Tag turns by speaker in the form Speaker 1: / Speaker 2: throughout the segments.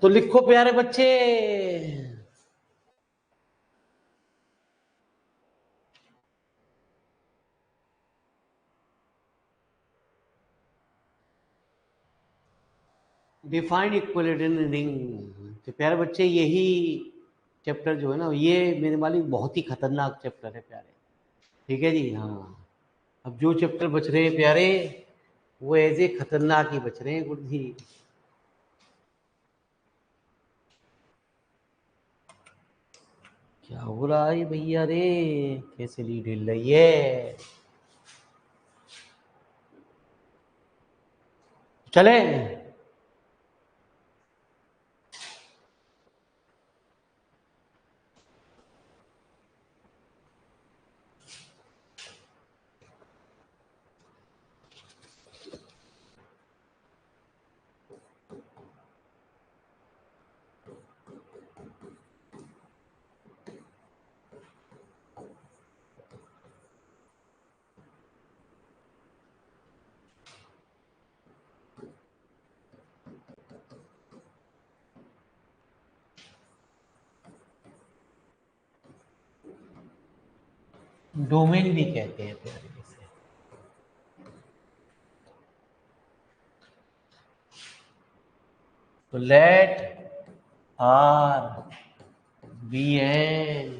Speaker 1: तो लिखो प्यारे बच्चे, डिफाइंड इक्विलिब्रियम रिंग। तो प्यारे बच्चे यही चैप्टर जो है ना, ये मेरे वाली बहुत ही खतरनाक चैप्टर है प्यारे। ठीक है जी, हाँ। अब जो चैप्टर बच रहे हैं प्यारे, वो ऐसे खतरनाक ही बच रहे हैं गुड जी। क्या हो रहा है भैया रे, कैसे लीड हिल रही है। चले डोमेन भी कहते हैं प्यारे इसे। तो लेट आर बी एन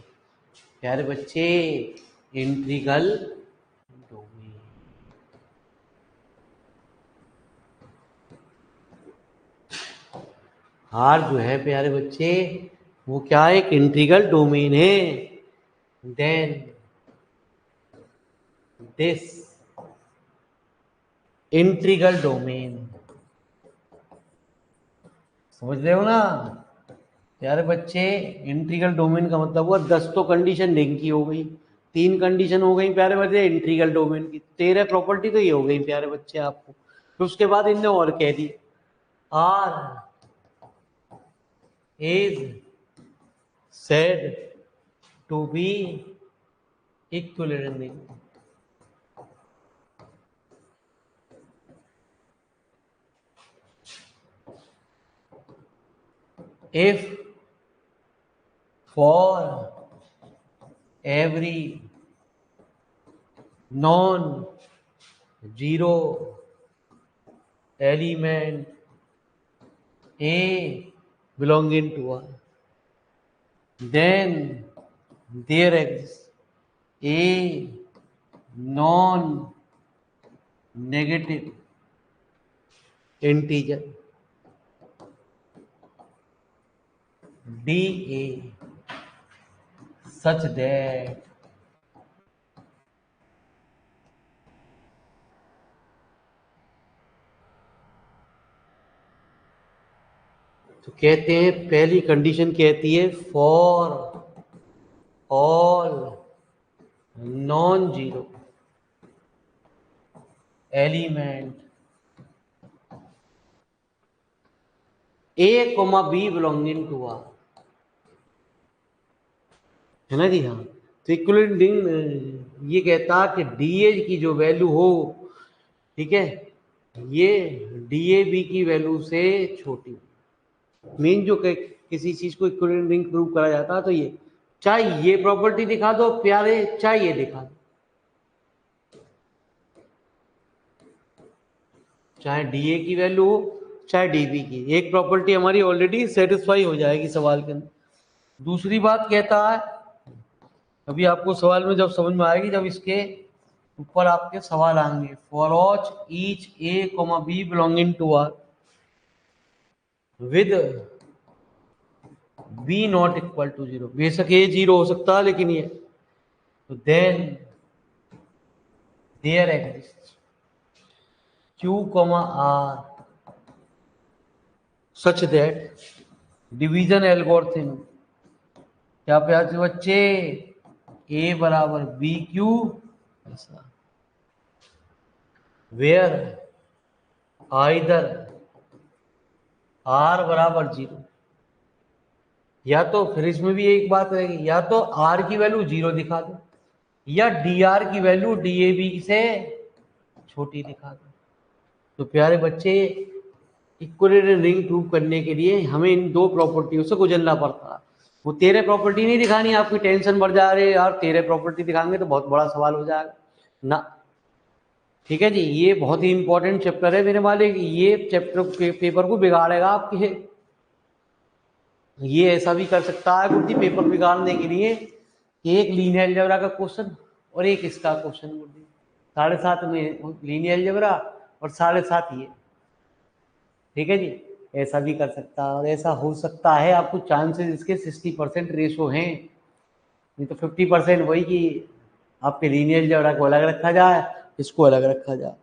Speaker 1: प्यारे बच्चे इंटीग्रल डोमेन। आर जो है प्यारे बच्चे, वो क्या है, एक इंटीग्रल डोमेन है। देन दिस इंटीग्रल डोमेन, समझ रहे हो ना प्यारे बच्चे। इंटीग्रल डोमेन का मतलब हुआ 10 तो कंडीशन रिंग की हो गई, 3 कंडीशन हो गई प्यारे बच्चे इंटीग्रल डोमेन की, 13 प्रॉपर्टी तो ये हो गई प्यारे बच्चे आपको। फिर उसके बाद इनने और कह दी, R is said to be equilibrium ring. if for every non zero element A belonging to R, then there exists a non negative integer dA such that तो कहते हैं पहली कंडीशन कहती है for all non zero element A, B belonging to R, है ना जी। हाँ, तो इक्विलिब्रियम रिंग ये कहता कि डीए की जो वैल्यू हो, ठीक है, ये डीए की वैल्यू से छोटी। मीन जो किसी चीज को इक्विलिब्रियम रिंग प्रूव करा जाता है तो ये, चाहे ये प्रॉपर्टी दिखा दो प्यारे, चाहे ये दिखा दो, चाहे डीए की वैल्यू हो चाहे डीबी की, एक प्रॉपर्टी हमारी ऑलरेडी सेटिस्फाई हो जाएगी सवाल के अंदर। दूसरी बात कहता है, अभी आपको सवाल में जब समझ में आएगी, जब इसके ऊपर आपके सवाल आएंगे, for each a comma b belonging to R with b not equal to zero, बेशक ए जीरो हो सकता है लेकिन ये, तो then there exist q comma r such that division algorithm, क्या प्यारे बच्चे, ए बराबर बी क्यू ऐसा, वेयर आइदर आर बराबर जीरो, या तो फिर इसमें भी एक बात रहेगी, या तो आर की वैल्यू जीरो दिखा दो या डी आर की वैल्यू डीएबी से छोटी दिखा दो। तो प्यारे बच्चे इक्विलेटरल रिंग प्रूव करने के लिए हमें इन दो प्रॉपर्टियों से गुजरना पड़ता है। वो 13 प्रॉपर्टी नहीं दिखानी, आपकी टेंशन बढ़ जा रही है यार 13 प्रॉपर्टी दिखाएंगे तो बहुत बड़ा सवाल हो जाएगा ना। ठीक है जी, ये बहुत ही इंपॉर्टेंट चैप्टर है मेरे वाले, ये चैप्टर पेपर को बिगाड़ेगा आपके। ये ऐसा भी कर सकता है गुरुजी पेपर बिगाड़ने के लिए कि एक लीनियर अलजेब्रा का क्वेश्चन और एक इसका क्वेश्चन गुरुजी 7.5 में लीनियर अलजेब्रा और 7.5 ये। ठीक है जी, ऐसा भी कर सकता है और ऐसा हो सकता है, आपको चांसेस इसके 60% रेशो हैं, नहीं तो 50% वही कि आपके लीनियर अलजेब्रा को अलग रखा जाए, इसको अलग रखा जाए।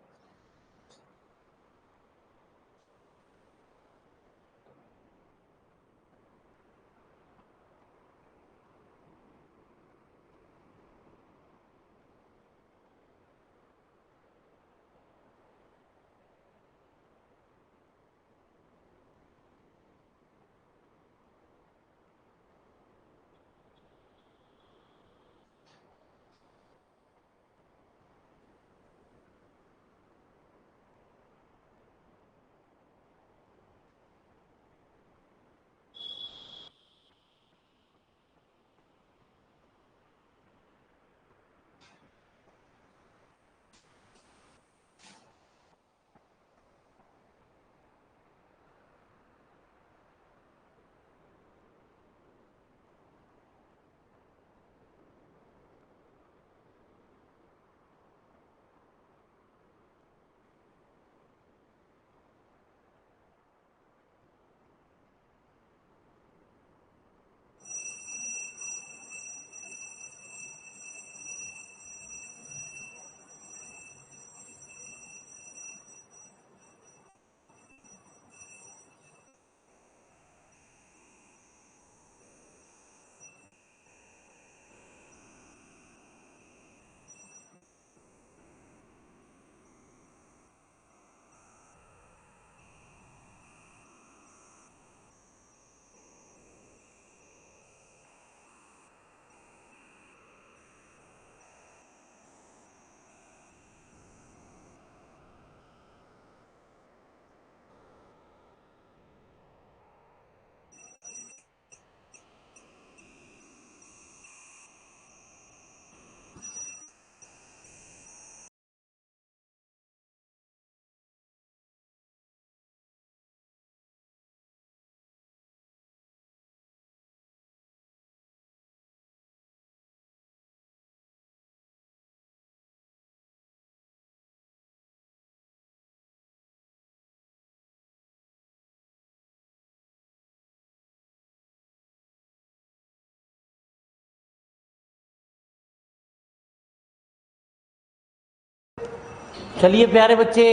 Speaker 1: चलिए प्यारे बच्चे,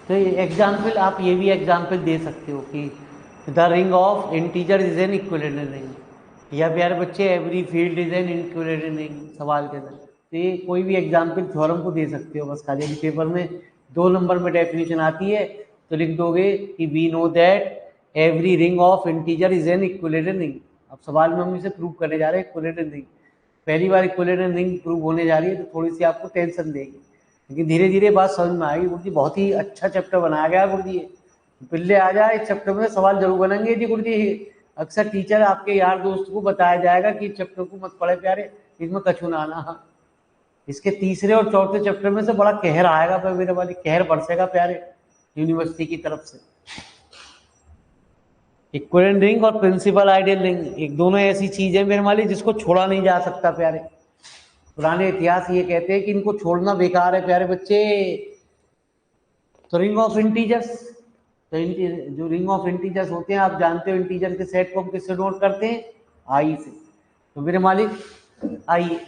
Speaker 1: तो एग्जाम्पल आप ये भी एग्जाम्पल दे सकते हो कि the ring of integer is an equilateral ring, या प्यारे बच्चे every field is an equilateral ring, सवाल के अंदर। तो ये कोई भी एग्जाम्पल थ्योरम को दे सकते हो, बस खाली पेपर में 2 नंबर में डेफिनेशन आती है तो लिख दोगे कि we know that every ring of integer is an equilateral ring. अब सवाल में हम इसे प्रूव करने जा रहे हैं इक्विलेटरल रिंग, पहली बार इक्विलेटरल रिंग प्रूव होने जा रही है तो थोड़ी सी आपको टेंशन देगी, लेकिन धीरे धीरे बात समझ में आएगी। गुरुजी बहुत ही अच्छा चैप्टर बनाया गया गुरुजी, पिल्ले आ जाए इस चैप्टर में सवाल जरूर बनेंगे जी गुरुजी। अक्सर टीचर आपके यार दोस्त को बताया जाएगा कि चैप्टर को मत पढ़े प्यारे, इसमें कछु ना आना। इसके तीसरे और चौथे चैप्टर में से बड़ा कहर आएगा, पर मेरे वाली कहर बरसेगा प्यारे यूनिवर्सिटी की तरफ से। इक्विवेलेंट रिंग और प्रिंसिपल आइडियल रिंग एक दोनों ऐसी चीज है मेरे वाली जिसको छोड़ा नहीं जा सकता प्यारे। पुराने इतिहास ये कहते हैं कि इनको छोड़ना बेकार है प्यारे बच्चे। तो रिंग ऑफ इंटीजर्स, तो जो रिंग ऑफ इंटीजर्स होते हैं आप जानते हो, इंटीजर के सेट को हम किससे नोट करते हैं, आई से। तो मेरे मालिक आइए,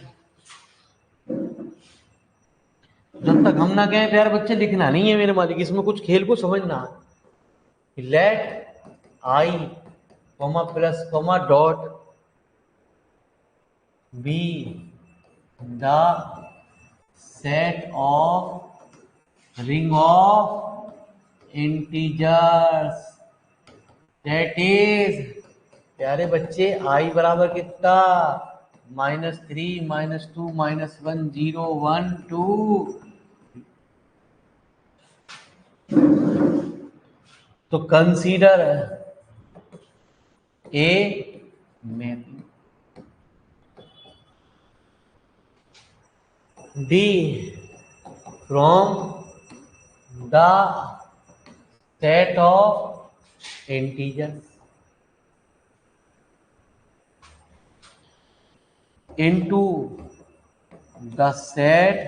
Speaker 1: जब तक हम ना कहें प्यारे बच्चे लिखना नहीं है मेरे मालिक, इसमें कुछ खेल को समझना है। Let I comma plus comma dot be the set of ring of integers that is, प्यारे बच्चे आई बराबर कितना, -3 -2 -1 0 1 2। तो consider a mapping D from the set of integers into the set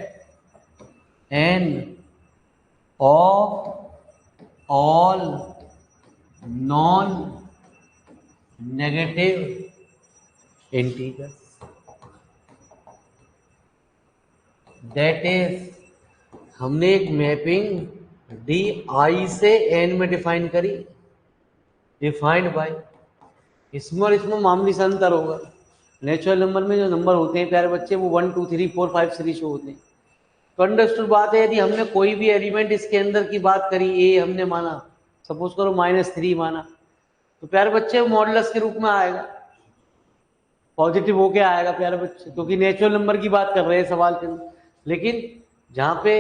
Speaker 1: n of all non-negative integers. That is, हमने एक mapping D I से N में define करी, डिफाइंड बाय, इसमें और इसमें मामूली सा अंतर होगा। नेचुरल नंबर में जो नंबर होते हैं प्यारे बच्चे वो 1 2 3 4 5 सीरीज होते हैं। तो अंडरस्टूड बात है, यदि हमने कोई भी एलिमेंट इसके अंदर की बात करी, ए हमने माना, सपोज करो -3 माना, तो प्यारे बच्चे मॉडुलस के रूप में आएगा, पॉजिटिव होके आएगा प्यारे बच्चे, क्योंकि नेचुरल नंबर की बात कर रहे हैं सवाल के अंदर। लेकिन जहां पे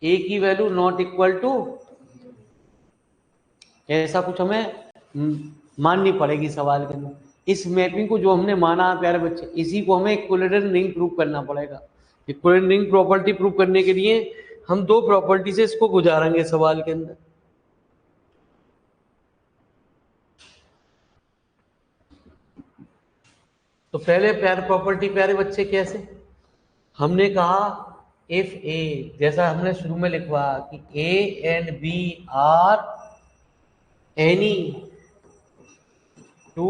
Speaker 1: ए की वैल्यू नॉट इक्वल टू, ऐसा कुछ हमें माननी पड़ेगी सवाल के अंदर। इस मैपिंग को जो हमने माना है प्यारे बच्चे, इसी को हमें इक्विवेलेंट रिंग प्रूव करना पड़ेगा। इक्विवेलेंट रिंग प्रॉपर्टी प्रूव करने के लिए हम दो प्रॉपर्टी से इसको गुजारेंगे सवाल के अंदर। तो पहले प्यारे प्रॉपर्टी प्यारे बच्चे कैसे, हमने कहा इफ ए, जैसा हमने शुरू में लिखवा कि A and B are any two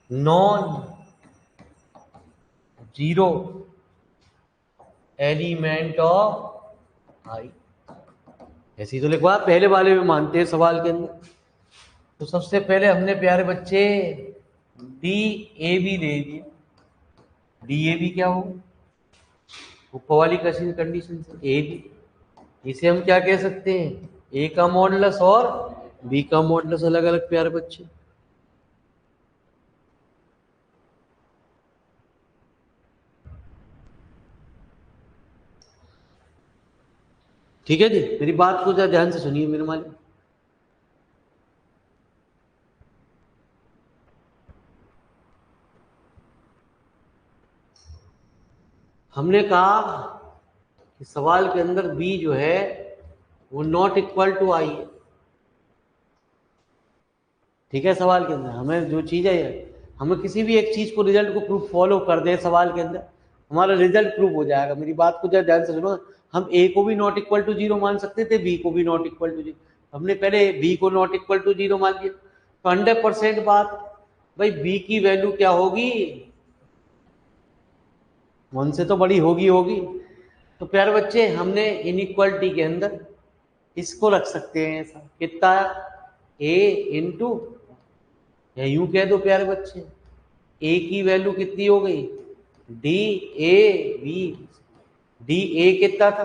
Speaker 1: non zero element of I, ऐसे ही तो लिखवा, पहले वाले में मानते हैं सवाल के अंदर। तो सबसे पहले हमने प्यारे बच्चे डी ए बी ले लिया। डी ए बी क्या हो, ऊपर वाली कंडीशन से ए बी, इसे हम क्या कह सकते हैं, ए का मॉडुलस और बी का मॉडुलस अलग अलग प्यारे बच्चे। ठीक है जी, मेरी बात को जरा ध्यान से सुनिए मेरे मालिक। हमने कहा कि सवाल के अंदर बी जो है वो नॉट इक्वल टू आई है। ठीक है, सवाल के अंदर हमें जो चीज़ है, हमें किसी भी एक चीज़ को, रिजल्ट को प्रूफ फॉलो कर दे सवाल के अंदर, हमारा रिजल्ट प्रूफ हो जाएगा। मेरी बात को जरा ध्यान से सुनो। हम ए को भी नॉट इक्वल टू जीरो मान सकते थे, बी को भी नॉट इक्वल टू जीरो। हमने पहले बी को नॉट इक्वल टू जीरो मान लिया, तो 100% बात भाई बी की वैल्यू क्या होगी, 1 से तो बड़ी होगी होगी। तो प्यारे बच्चे हमने इनइक्वलिटी के अंदर इसको रख सकते हैं, ऐसा कितना, ए इंटू, या यूं कह दो प्यारे बच्चे, ए की वैल्यू कितनी हो गई, d a b. D a कितना था,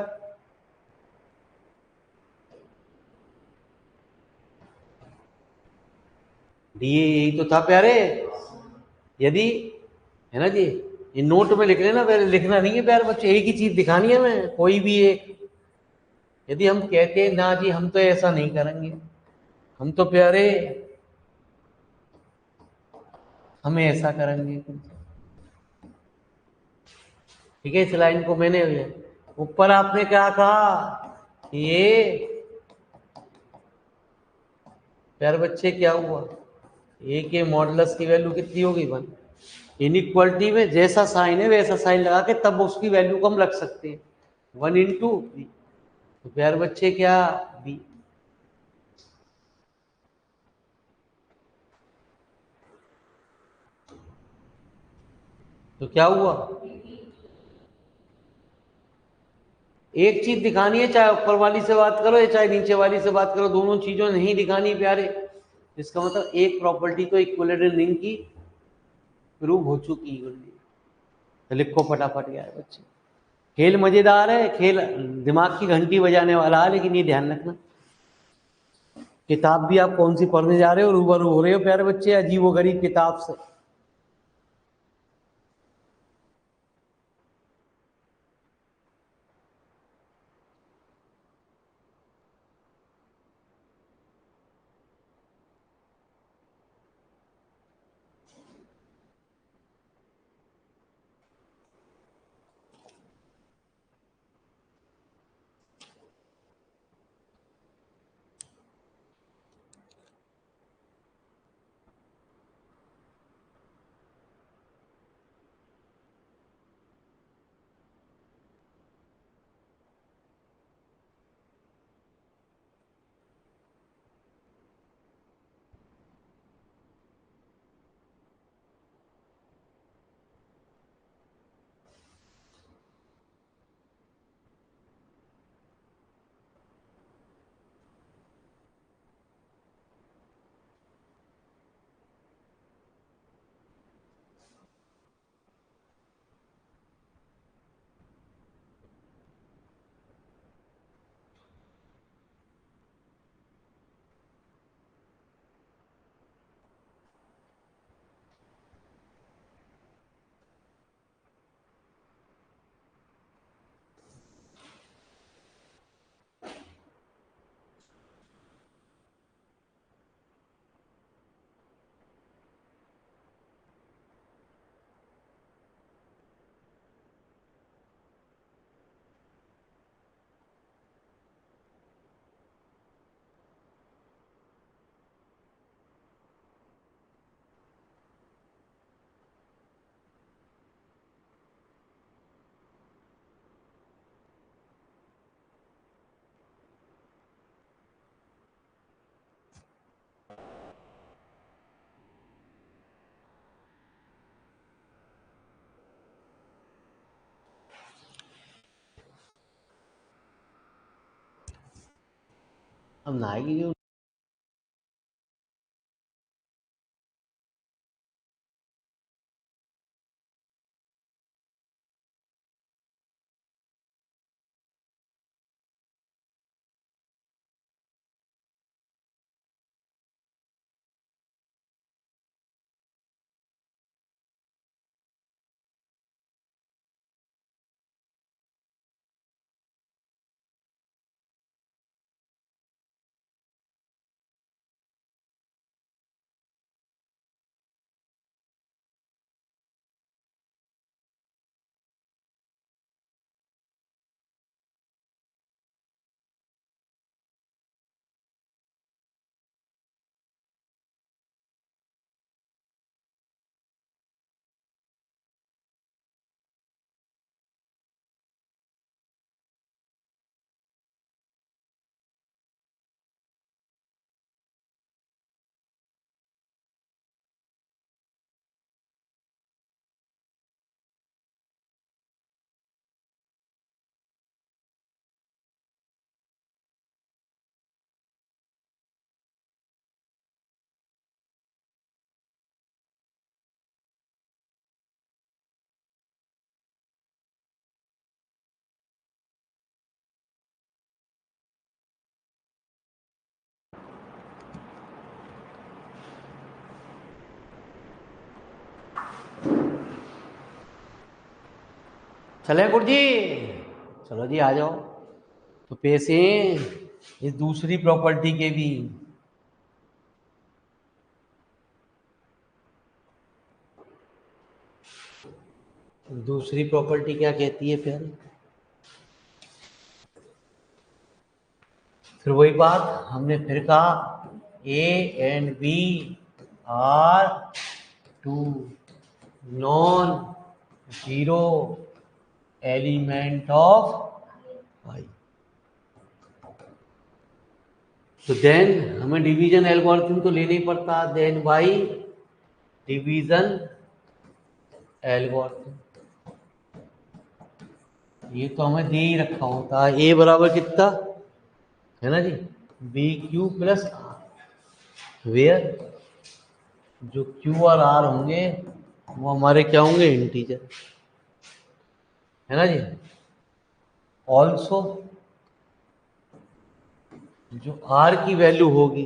Speaker 1: डी ए यही तो था प्यारे। यदि, है ना जी, ये नोट में लिख लेना, पहले लिखना नहीं है प्यारे बच्चे, एक ही चीज दिखानी है हमें, कोई भी एक। यदि हम कहते हैं ना जी हम तो ऐसा नहीं करेंगे, हम तो प्यारे हमें ऐसा करेंगे। ठीक है, इस लाइन को मैंने, ऊपर आपने क्या कहा, ये प्यारे बच्चे क्या हुआ, ए के मॉडुलस की वैल्यू कितनी होगी, 1। इनइक्वालिटी में जैसा साइन है वैसा साइन लगा के तब उसकी वैल्यू को हम रख सकते हैं, 1 इंटू बी। तो प्यारे बच्चे क्या, बी। तो क्या हुआ, एक चीज दिखानी है, चाहे ऊपर वाली से बात करो या चाहे नीचे वाली से बात करो, दोनों चीजों नहीं दिखानी प्यारे। इसका मतलब एक प्रॉपर्टी तो इक्विवेलेंट रिंग की प्रूव हो चुकी है। तो लिखो फटाफट यार बच्चे, खेल मजेदार है, खेल दिमाग की घंटी बजाने वाला है, लेकिन ये ध्यान रखना, किताब भी आप कौन सी पढ़ने जा रहे हो, रूबरू हो रहे हो प्यारे बच्चे अजीबोगरीब किताब से। अब ना आएगी क्यों? चले गुरुजी, चलो जी आ जाओ। तो पैसे इस दूसरी प्रॉपर्टी के भी, दूसरी प्रॉपर्टी क्या कहती है फिर वही बात हमने फिर कहा, A and B are two non zero element of I. तो देन हमें डिवीजन एल्गोरिथम तो लेना ही पड़ता, देन बाई डिवीजन एल्गोरिथम ये तो हमें दे ही रखा होता है, ए बराबर कितना है ना जी, B Q plus R, where जो क्यू और आर होंगे वो हमारे क्या होंगे, इंटीजर, है ना जी। ऑल्सो जो आर की वैल्यू होगी,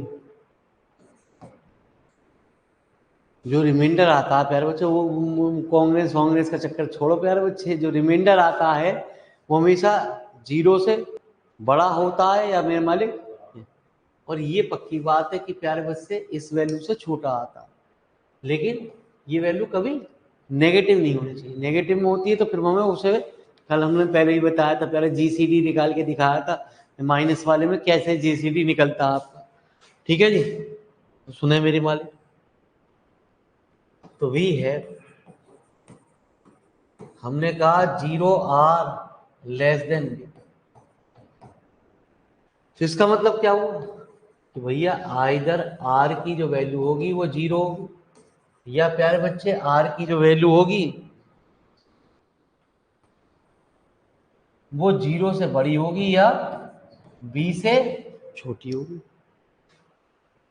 Speaker 1: जो रिमाइंडर आता है प्यारे बच्चे, वो कांग्रेस कांग्रेस का चक्कर छोड़ो प्यारे बच्चे, जो रिमाइंडर आता है वो हमेशा जीरो से बड़ा होता है या मेरे मालिक, और ये पक्की बात है कि प्यारे बच्चे इस वैल्यू से छोटा आता है, लेकिन ये वैल्यू कभी नेगेटिव नहीं होनी चाहिए। नेगेटिव में होती है तो फिर हमें उसे, कल हमने पहले ही बताया था, पहले जीसीडी निकाल के दिखाया था माइनस वाले में कैसे जीसीडी निकलता है आपका, ठीक है जी। तो सुने मेरी मालिक, तो भी है, हमने कहा zero r less than b, तो इसका मतलब क्या हुआ कि भैया आइदर आर की जो वैल्यू होगी वो जीरो होगी, या प्यारे बच्चे आर की जो वैल्यू होगी वो जीरो से बड़ी होगी या बी से छोटी होगी।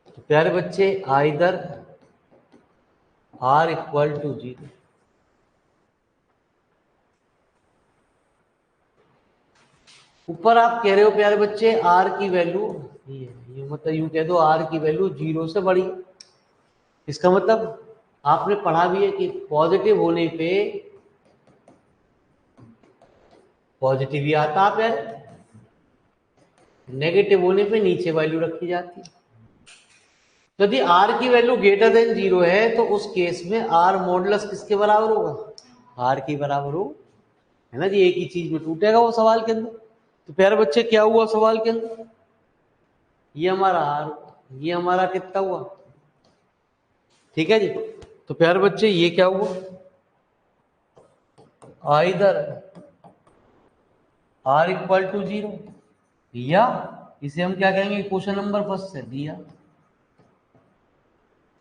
Speaker 1: तो प्यारे बच्चे either r equal to zero, ऊपर आप कह रहे हो प्यारे बच्चे आर की वैल्यू ये मतलब यूं कह दो आर की वैल्यू जीरो से बड़ी, इसका मतलब आपने पढ़ा भी है कि पॉजिटिव होने पे पॉजिटिव ही आता है, नेगेटिव होने पे नीचे वैल्यू रखी जाती है। यदि आर की वैल्यू ग्रेटर देन जीरो है तो उस केस में आर मॉडुलस किसके बराबर होगा, आर के बराबर हो, है ना जी, एक ही चीज में टूटेगा वो सवाल के अंदर। तो प्यारे बच्चे क्या हुआ सवाल के अंदर, ये हमारा आर, ये हमारा कितना हुआ, ठीक है जी। तो प्यारे बच्चे ये क्या हुआ, either r equal to zero, या इसे हम क्या कहेंगे, क्वेश्चन नंबर फर्स्ट से दिया,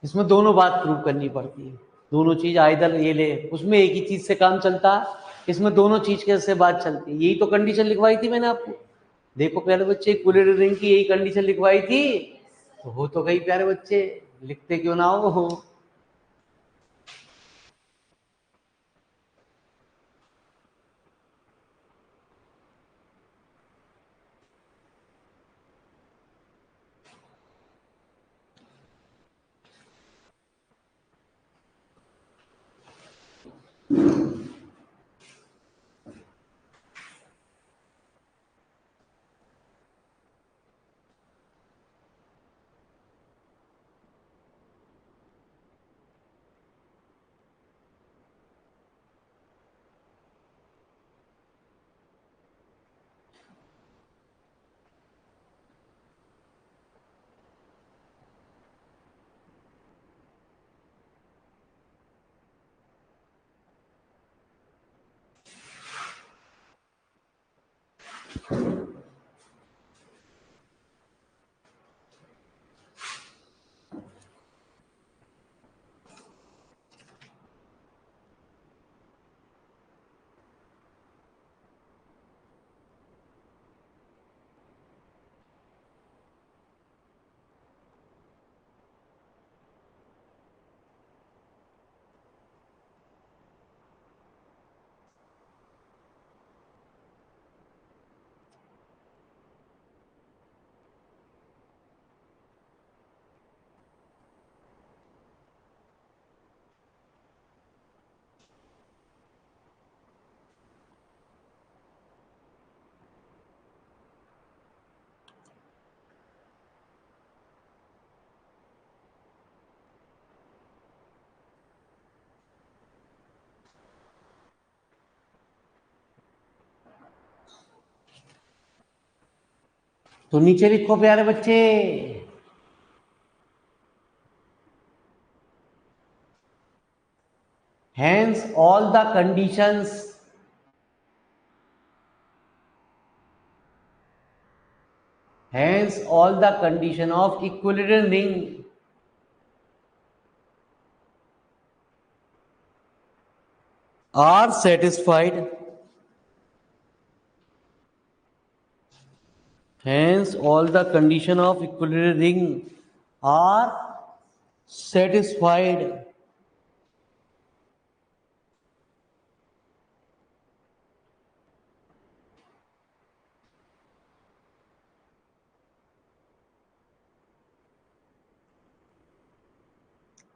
Speaker 1: इसमें दोनों बात प्रूव करनी पड़ती है, दोनों चीज आइदर ये ले, उसमें एक ही चीज से काम चलता है, इसमें दोनों चीज के से बात चलती है, यही तो कंडीशन लिखवाई थी मैंने आपको, देखो प्यारे बच्चे, इक्विलिब्रियम रिंग की यही कंडीशन लिखवाई थी, तो हो तो गई प्यारे बच्चे, लिखते क्यों ना हो। तो नीचे लिखो प्यारे बच्चे, hence all the conditions hence all the condition of equilibrium ring are satisfied. Hence all the condition of equilibrium ring are satisfied.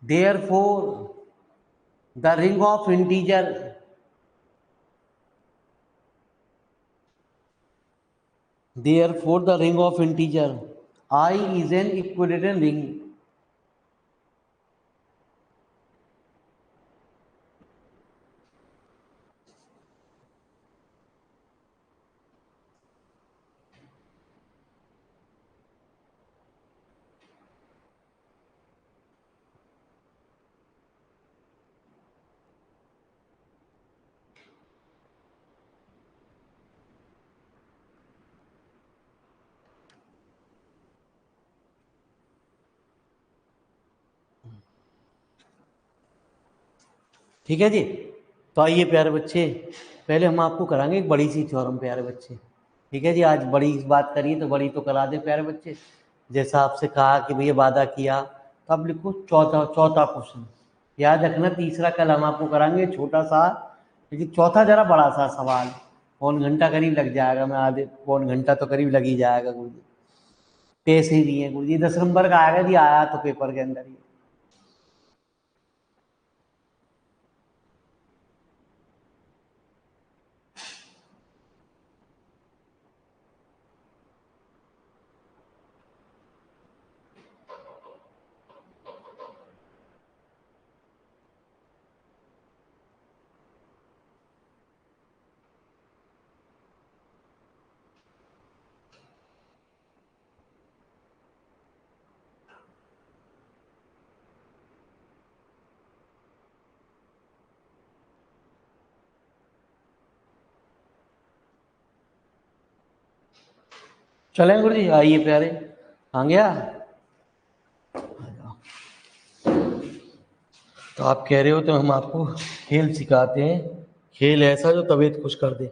Speaker 1: Therefore, the ring of integer therefore the ring of integer I is an equilibrium ring. ठीक है जी। तो आइए प्यारे बच्चे, पहले हम आपको कराएंगे एक बड़ी सी थ्योरम प्यारे बच्चे। ठीक है जी, आज बड़ी बात करिए तो बड़ी तो करा दे प्यारे बच्चे। जैसा आपसे कहा कि भैया वादा किया, तो अब लिखो चौथा चौथा क्वेश्चन। याद रखना, तीसरा कल हम आपको कराएंगे छोटा सा, लेकिन चौथा जरा बड़ा सा सवाल। पौन घंटा करीब लग जाएगा, मैं आधे पौन घंटा तो करीब लग ही जाएगा गुरु जी। पैसे ही दिए गुरु जी, 10 नंबर का आएगा जी, आया तो पेपर के अंदर ही। चलें गुरु जी, आइए प्यारे। आ गया? तो आप कह रहे हो तो हम आपको खेल सिखाते हैं, खेल ऐसा जो तबीयत खुश कर दे।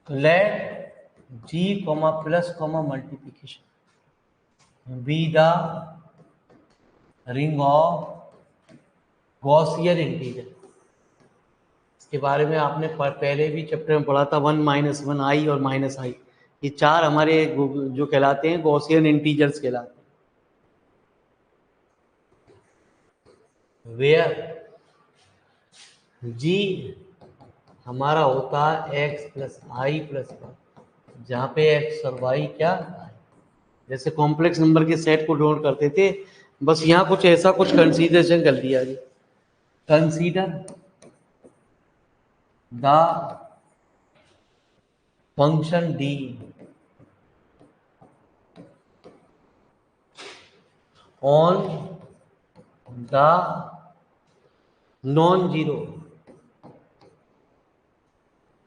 Speaker 1: तो let G comma plus comma multiplication be the ring of Gaussian integer. इसके बारे में आपने पहले भी चैप्टर में पढ़ा था, 1 - 1 आई और माइनस आई, ये चार हमारे जो कहलाते हैं गॉसियन इंटीजर्स कहलाते हैं। वेयर जी हमारा होता है x प्लस आई प्लस वन, जहाँ पे x और y क्या, जैसे कॉम्प्लेक्स नंबर के सेट को नोट करते थे, बस यहाँ कुछ ऐसा कुछ कंसीडरेशन कर दिया जी। Consider the function d on the non zero.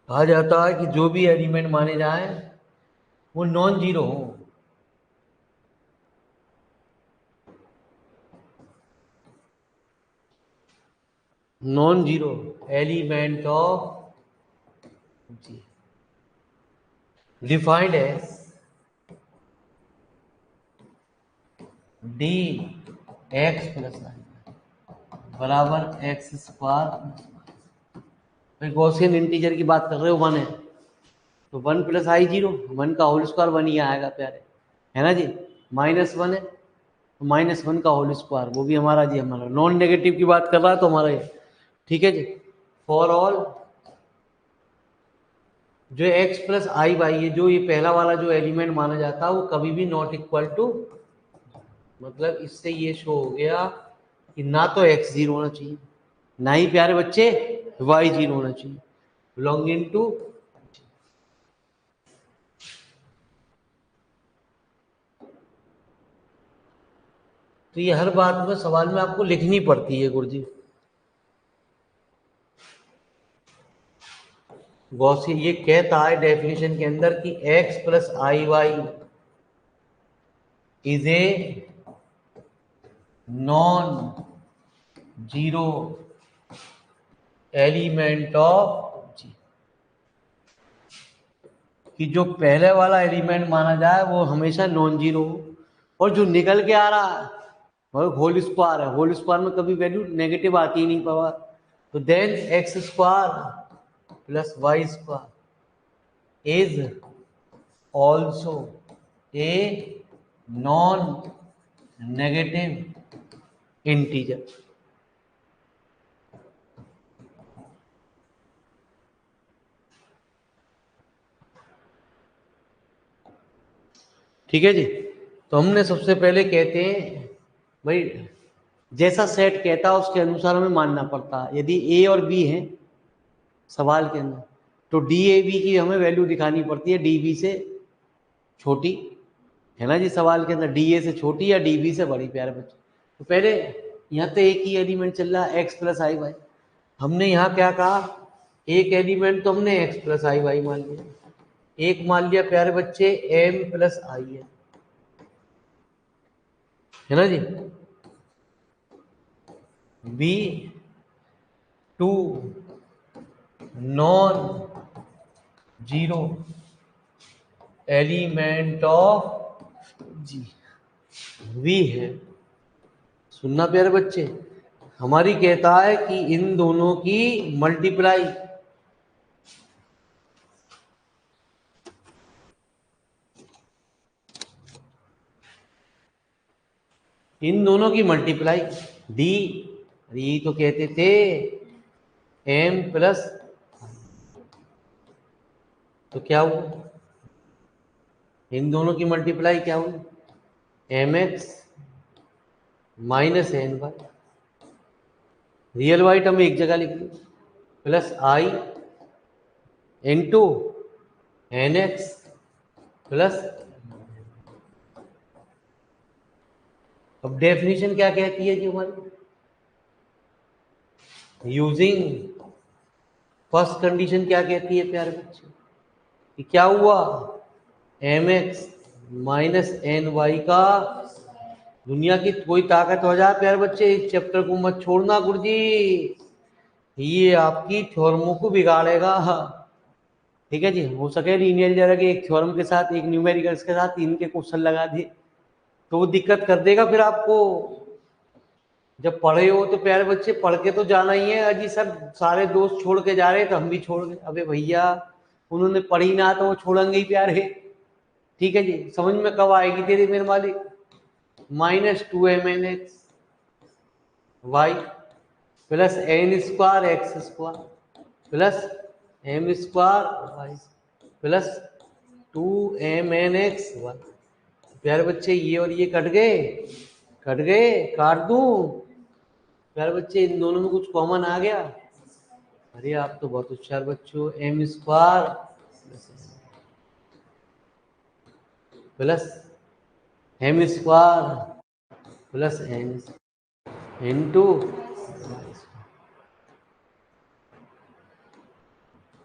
Speaker 1: कहा जाता है कि जो भी एलिमेंट माने जाए वो नॉन जीरो हो। Non zero element of G defined as D x plus I बराबर एक्स स्क्वायर। फिर गॉसियन इंटीजर की बात कर रहे हो, 1 है तो 1 प्लस आई 0, 1 का होल स्क्वायर 1 ही आएगा प्यारे, है ना जी। -1 है तो -1 का होल स्क्वायर, वो भी हमारा जी, हमारा नॉन नेगेटिव की बात कर रहा है तो हमारा ये ठीक है जी। फॉर ऑल जो x प्लस आई वाई है, जो ये पहला वाला जो एलिमेंट माना जाता है वो कभी भी नॉट इक्वल टू, मतलब इससे ये शो हो गया कि ना तो x 0 होना चाहिए, ना ही प्यारे बच्चे y 0 होना चाहिए, बिलोंगिंग टू। तो ये हर बात में सवाल में आपको लिखनी पड़ती है गुरुजी। गॉसियन ये कहता है डेफिनेशन के अंदर कि x plus i y is a non zero element of G, कि जो पहले वाला एलिमेंट माना जाए वो हमेशा नॉन जीरो हो, और जो निकल के आ रहा है वो होल स्क्वायर है, होल स्क्वायर में कभी वैल्यू नेगेटिव आती ही नहीं पावर, तो then x square plus y square is also a non negative integer. ठीक है जी। तो हमने सबसे पहले कहते हैं भाई जैसा सेट कहता है उसके अनुसार हमें मानना पड़ता है। यदि ए और बी है सवाल के अंदर तो डी ए बी की हमें वैल्यू दिखानी पड़ती है डी बी से छोटी, है ना जी। सवाल के अंदर डी ए से छोटी या डी बी से बड़ी प्यारे बच्चे। तो पहले यहाँ तो एक ही एलिमेंट चल रहा है एक्स प्लस आई वाई, हमने यहाँ क्या कहा, एक एलिमेंट तो हमने एक्स प्लस आई वाई मान लिया, एक मान लिया प्यारे बच्चे एम प्लस आई है ना जी। Be two non zero element of G V है। सुनना प्यारे बच्चे, हमारी कहता है कि इन दोनों की मल्टीप्लाई इन दोनों की मल्टीप्लाई डी, यही तो कहते थे एम प्लस, तो क्या हुआ, इन दोनों की मल्टीप्लाई क्या हुई, m x minus n y, real y term एक जगह लिख लो, plus i into n x plus. अब डेफिनेशन क्या कहती है जी हमारी, यूजिंग फर्स्ट कंडीशन क्या कहती है प्यारे बच्चे, कि क्या हुआ, m x minus n y का दुनिया की कोई ताकत हो जाए प्यारे बच्चे, इस चैप्टर को मत छोड़ना गुरुजी, ये आपकी थ्योरमों को बिगाड़ेगा। ठीक है जी। हो सके लीनियर अलजेब्रा के एक थ्योरम के साथ, एक न्यूमेरिकल्स के साथ 3 के क्वेश्चन लगा दिए तो वो दिक्कत कर देगा फिर आपको। जब पढ़े हो तो प्यारे बच्चे पढ़ के तो जाना ही है। अजी सर सारे दोस्त छोड़ के जा रहे तो हम भी छोड़ गए। अबे भैया उन्होंने पढ़ी ना तो वो छोड़ेंगे ही प्यारे। ठीक है जी। समझ में कब आएगी तेरी मेरे मालिक? -2mn(x) y plus n square x square plus m square y plus 2mn(x) y। प्यारे बच्चे ये और ये कट गए, कट गए, काट दूं? प्यारे बच्चे इन दोनों में कुछ कॉमन आ गया? अरे आप तो बहुत होशियार बच्चों। m square plus m square plus n into,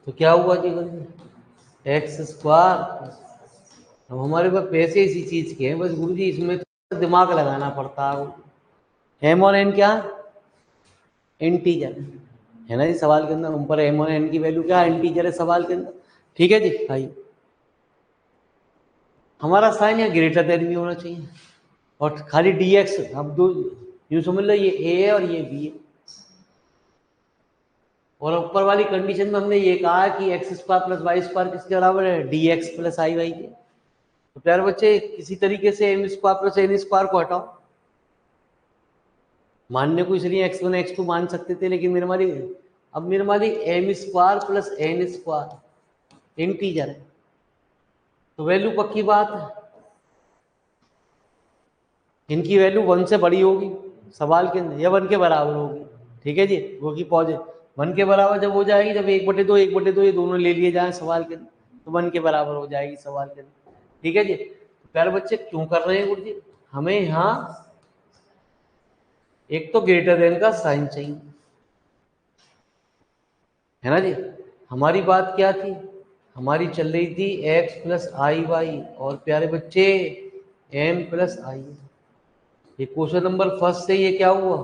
Speaker 1: तो क्या हुआ जी? X square. अब हमारे पास पैसे इसी चीज के हैं, बस गुरुजी इसमें तो दिमाग लगाना पड़ता है। एम और एन क्या? इंटीजर है ना जी सवाल के अंदर। ऊपर एम और एन की वैल्यू क्या? इंटीजर है सवाल के अंदर। ठीक है जी। आइए, हमारा साइन या ग्रेटर देन भी होना चाहिए और खाली डी एक्स। अब दो यूं समझ लो, ये ए है और ये बी है। और ऊपर वाली कंडीशन में हमने ये कहा कि x square plus y square किसके बराबर है? D x plus i y के। तो प्यारे बच्चे किसी तरीके से m square plus N square को हटाओ। मानने को इसलिए x1 x2 मान सकते थे, लेकिन मेरे माली अब मेरे माली M square plus N square integer है तो वैल्यू पक्की बात है इनकी वैल्यू 1 से बड़ी होगी सवाल के अंदर, या 1 के बराबर होगी। ठीक है जी। वो की पॉजिटिव 1 के बराबर जब हो जाएगी, जब 1/2 ये दोनों ले लिए जाए सवाल के अंदर, तो 1 के बराबर हो जाएगी सवाल के अंदर। ठीक है जी। तो प्यारे बच्चे क्यों कर रहे हैं गुरु जी? हमें यहाँ एक तो ग्रेटर देन का साइन चाहिए, है ना जी। हमारी बात क्या थी? हमारी चल रही थी x प्लस आई वाई और प्यारे बच्चे m प्लस आई। ये क्वेश्चन नंबर फर्स्ट से ये क्या हुआ?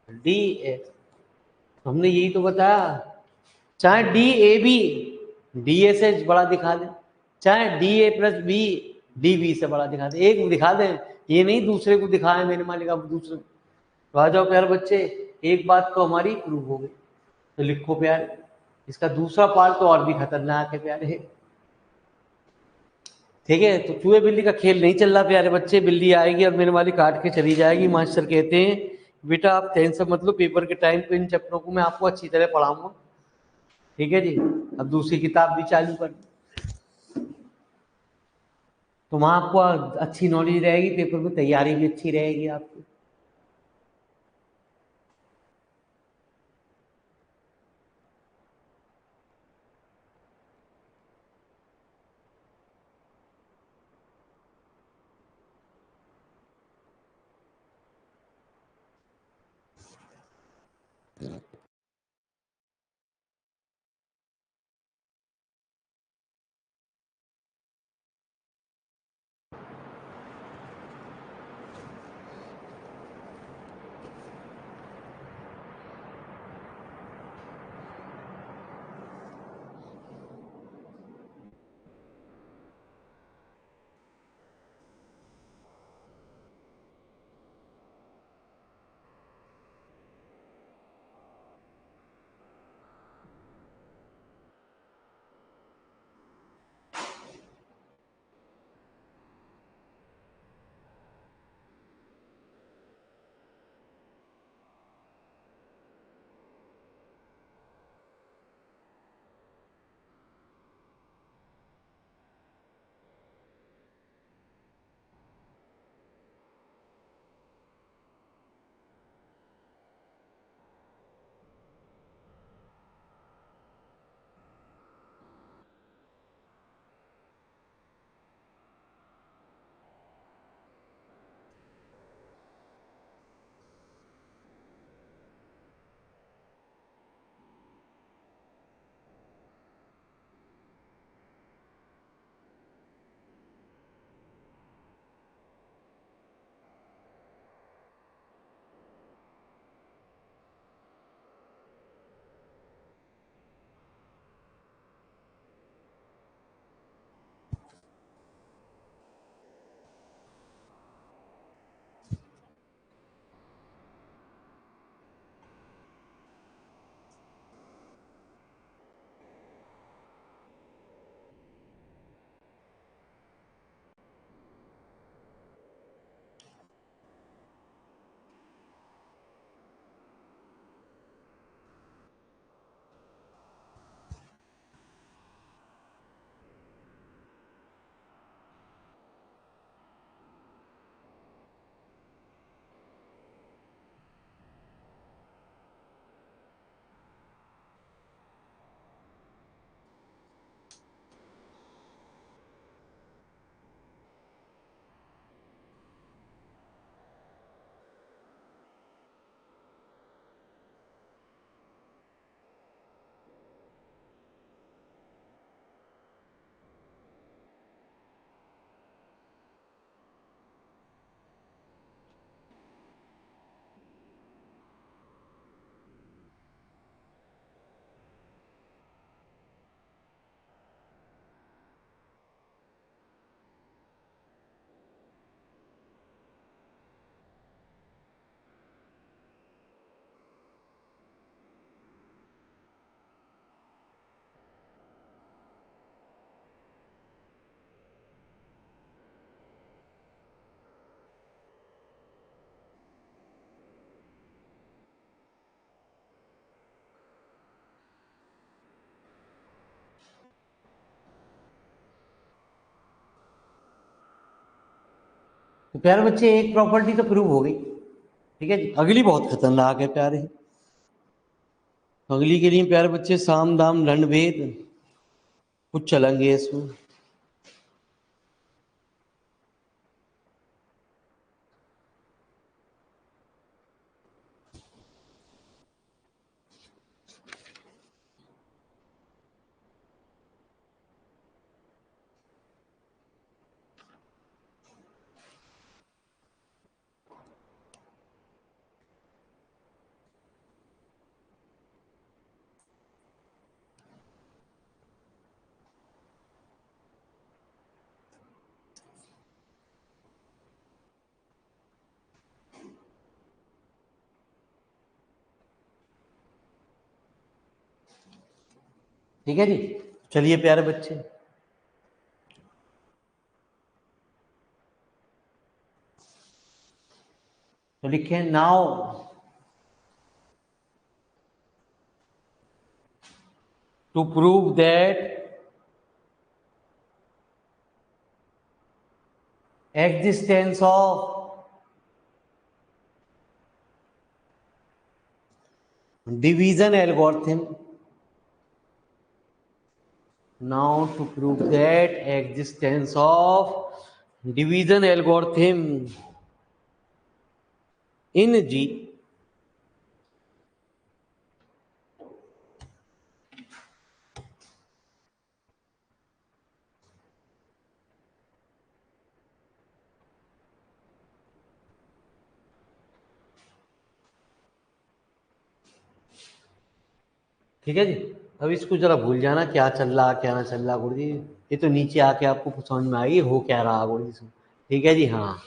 Speaker 1: D x. हमने यही तो बताया, चाहे d a b d a से बड़ा दिखा दे, चाहे d a plus b d b से बड़ा दिखा दे, एक दिखा दे, ये नहीं दूसरे को दिखाए मेरे मालिक। अब दूसरे तो आ जाओ प्यारे बच्चे, एक बात तो हमारी प्रूव हो गई। तो लिखो प्यारे, इसका दूसरा पार्ट तो और भी खतरनाक है प्यारे। ठीक है। तो चूहे बिल्ली का खेल नहीं चल रहा प्यारे बच्चे। बिल्ली आएगी और मेरे वाली काट के चली जाएगी। मास्टर कहते हैं बेटा आप टेंशन मत लो, पेपर के टाइम पे इन चैप्टरों को मैं आपको अच्छी तरह पढ़ाऊंगा। ठीक है जी। अब दूसरी किताब भी चालू कर, तो वहां आपको अच्छी नॉलेज रहेगी, पेपर में तैयारी भी अच्छी रहेगी आपकी। तो प्यारे बच्चे एक प्रॉपर्टी तो प्रूव हो गई, ठीक है जी। अगली बहुत खतरनाक है प्यारे, अगली के लिए प्यारे बच्चे साम दाम दंड भेद कुछ चलेंगे इसमें। ठीक है जी, चलिए प्यारे बच्चे, तो लिखे now to prove that existence of division algorithm. Now to prove that existence of division algorithm in G, ठीक है जी। अब इसको जरा भूल जाना क्या चल रहा क्या ना चल रहा गुरु जी, ये तो नीचे आके आपको समझ में आएगी हो क्या रहा गुरु जी। ठीक है जी, हाँ,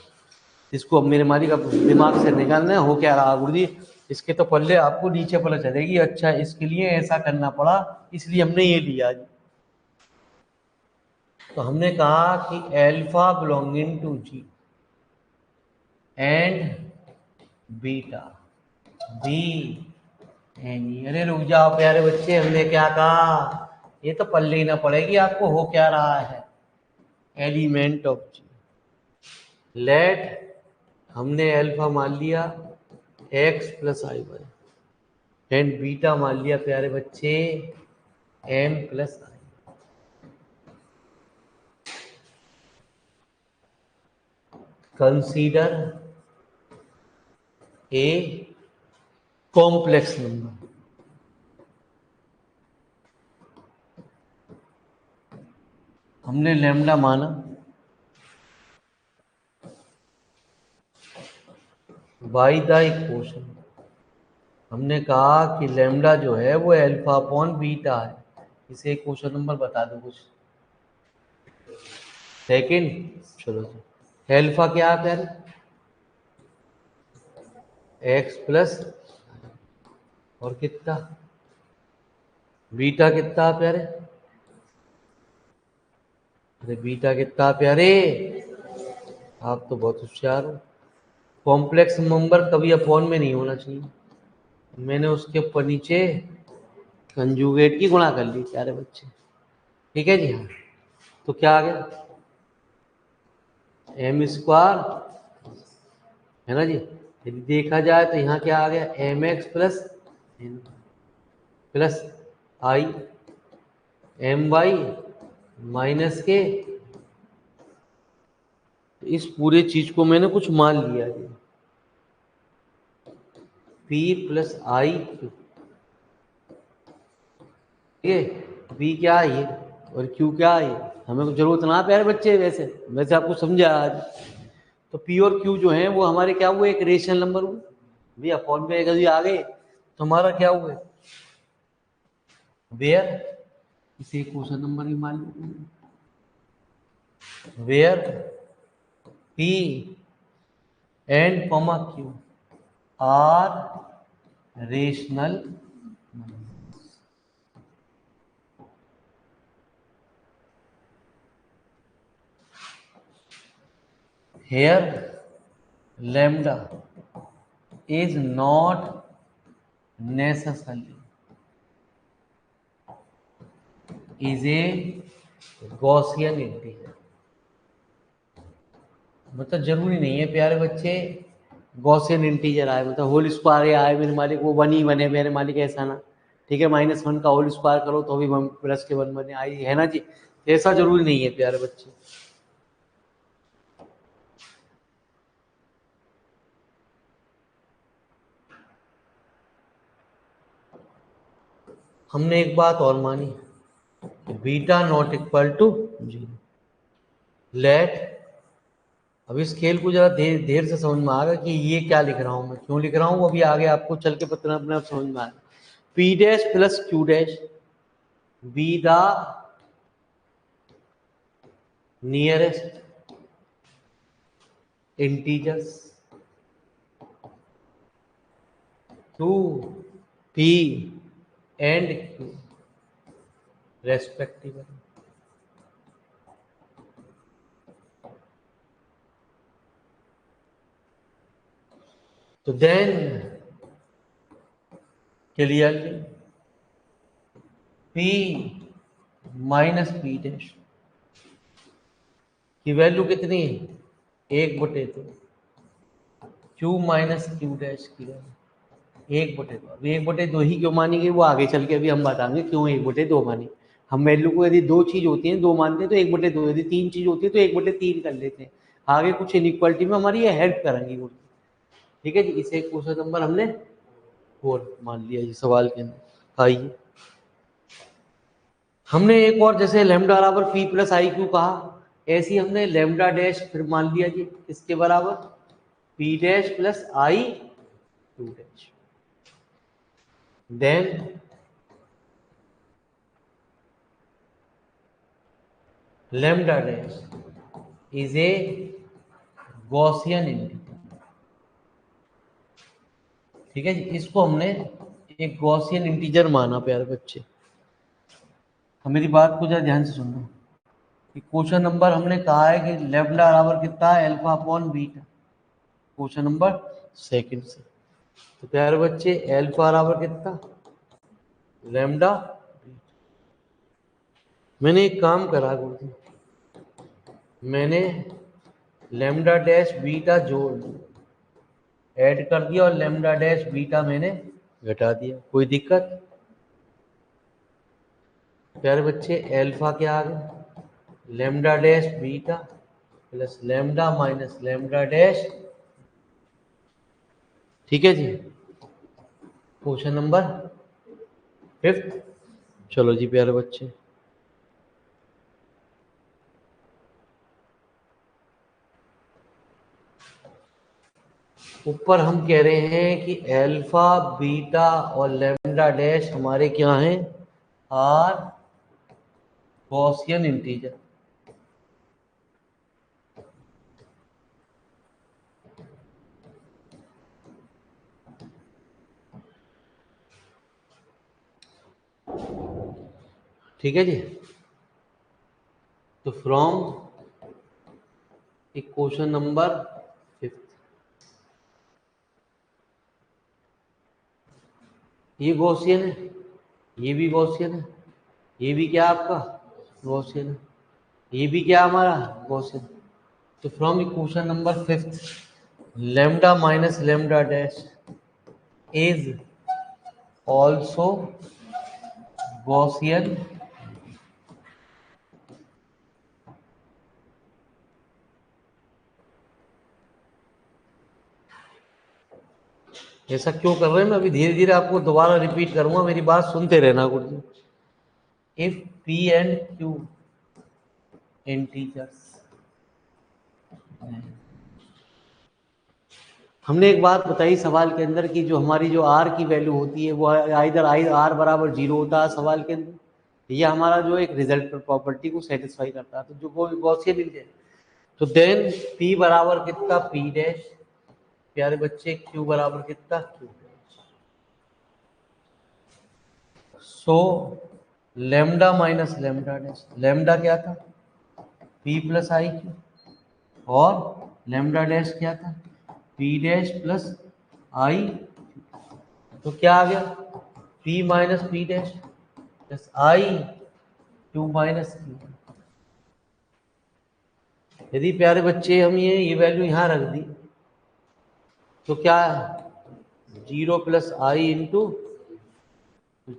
Speaker 1: इसको अब मेरे मालिक अब दिमाग से निकालना है हो क्या रहा गुरु जी। इसके तो पल्ले आपको नीचे पता चलेगी, अच्छा इसके लिए ऐसा करना पड़ा इसलिए हमने ये लिया जी। तो हमने कहा कि alpha belonging to G and beta be any. अरे रुक जाओ प्यारे बच्चे, हमने क्या कहा, ये तो पल्ले ही ना पड़ेगी आपको हो क्या रहा है। एलिमेंट ऑफ जी, लेट, हमने अल्फा मान लिया x plus i y and beta मान लिया प्यारे बच्चे m plus i. Consider a complex number. हमने लैम्डा माना बाई द इक्वेशन, हमने कहा कि लैम्डा जो है वो अल्फा अपॉन बीटा है। इसे क्वेश्चन नंबर बता दो कुछ सेकंड। चलो जी, अल्फा क्या है प्यारे, एक्स प्लस और कितना, बीटा कितना प्यारे, अरे बीटा कितना प्यारे, आप तो बहुत होशियार हो। कॉम्प्लेक्स नंबर कभी अपॉन में नहीं होना चाहिए, मैंने उसके ऊपर नीचे कंजुगेट की गुणा कर ली प्यारे बच्चे। ठीक है जी, हाँ, तो क्या आ गया एम स्क्वायर, है ना जी। यदि देखा जाए तो यहाँ क्या आ गया m x plus n plus i m y minus k. इस पूरे चीज को मैंने कुछ मान लिया है, पी प्लस आई क्यू, ठीक है। पी क्या है ये और क्यू क्या है ये, हमें कुछ जरूरत ना प्यारे बच्चे, वैसे वैसे आपको समझा आज। तो पी और क्यू जो है वो हमारे क्या हुए, एक रेशनल नंबर हुए भैया, फॉर्म पे अगर ये आ गए तो हमारा क्या हुए वेयर, इसे क्वेश्चन नंबर ही मान लो, where P and comma Q are rational. Here lambda is not necessarily is a Gaussian integer, मतलब जरूरी नहीं है प्यारे बच्चे गॉसियन इंटीजर आए, मतलब होल स्क्वायर आए मेरे मालिक वो 1 ही बने मेरे मालिक, ऐसा ना। ठीक है, -1 का होल स्क्वायर करो तो भी प्लस के 1 बने, आई है ना जी। ऐसा जरूरी नहीं है प्यारे बच्चे। हमने एक बात और मानी, beta not equal to 0। Let, अब इस खेल को जरा देर देर से समझ में आ गया कि ये क्या लिख रहा हूं मैं, क्यों लिख रहा हूं, अभी आगे आपको चल के पता अपने आप समझ में आएगा। P dash plus Q dash be the nearest integers to P and Q respectively. तो then clearly P minus P dash की वैल्यू कितनी है, 1/2। क्यू माइनस क्यू डैश की वैल्यू 1/2। अब 1/2 ही क्यों मानी गई वो आगे चल के अभी हम बताएंगे क्यों 1/2 मानी। हम वैल्यू को यदि 2 चीज होती है 2 मानते हैं तो 1/2, यदि 3 चीज होती है तो 1/3 कर लेते हैं। आगे कुछ इनइक्वालिटी में हमारी ये हेल्प करेंगी। ठीक है जी, इसे क्वेश्चन नंबर हमने 4 मान लिया जी सवाल के अंदर। आइए हमने एक और जैसे लैम्डा बराबर पी प्लस आई क्यू कहा, ऐसे ही हमने लैम्डा डैश फिर मान लिया जी किसके बराबर, P dash plus I Q dash. Then lambda dash is a Gaussian integer. ठीक है जी, इसको हमने एक गॉसियन इंटीजर माना प्यारे बच्चे। तो मेरी बात को जरा ध्यान से सुनना कि क्वेश्चन नंबर हमने कहा है कि लैम्डा बराबर कितना है, alpha upon beta. Question number second से तो प्यारे बच्चे अल्फा बराबर कितना, लैम्डा। मैंने एक काम करा गुरुजी, मैंने लैम्डा डैश बीटा जोड़ ऐड कर दिया और लैम्डा डैश बीटा मैंने घटा दिया। कोई दिक्कत प्यारे बच्चे, अल्फा क्या आ गया, lambda dash beta plus lambda minus lambda dash. ठीक है जी, क्वेश्चन नंबर 5। चलो जी प्यारे बच्चे, ऊपर हम कह रहे हैं कि अल्फा बीटा और लैम्डा डैश हमारे क्या हैं, आर गॉसियन इंटीजर। ठीक है जी, तो फ्रॉम क्वेश्चन नंबर 5, ये गॉसियन है, ये भी गॉसियन है, ये भी क्या आपका गॉसियन है, ये भी क्या हमारा गॉसियन। तो from equation number 5 lambda minus lambda dash is also Gaussian. ऐसा क्यों कर रहे हैं, मैं अभी धीरे धीरे आपको दोबारा रिपीट करूंगा, मेरी बात सुनते रहना गुरुजी। If P and Q integers, हमने एक बात बताई सवाल के अंदर कि जो हमारी जो आर की वैल्यू होती है वो आइदर आर बराबर 0 होता है सवाल के अंदर, ये हमारा जो एक रिजल्ट प्रॉपर्टी को सेटिस्फाई करता है, तो जो वो गॉसियन इंटीजर। तो देन पी बराबर कितना, पी डैश, प्यारे बच्चे क्यू बराबर कितना, Q dash. So lambda minus lambda dash, lambda क्या था, पी प्लस आई क्यू, और लेमडा डैश क्या था, पी डैश प्लस आई। तो क्या आ गया, P minus P dash plus I Q minus Q. यदि प्यारे बच्चे हम ये वैल्यू यहाँ रख दी तो क्या 0 प्लस आई इंटू,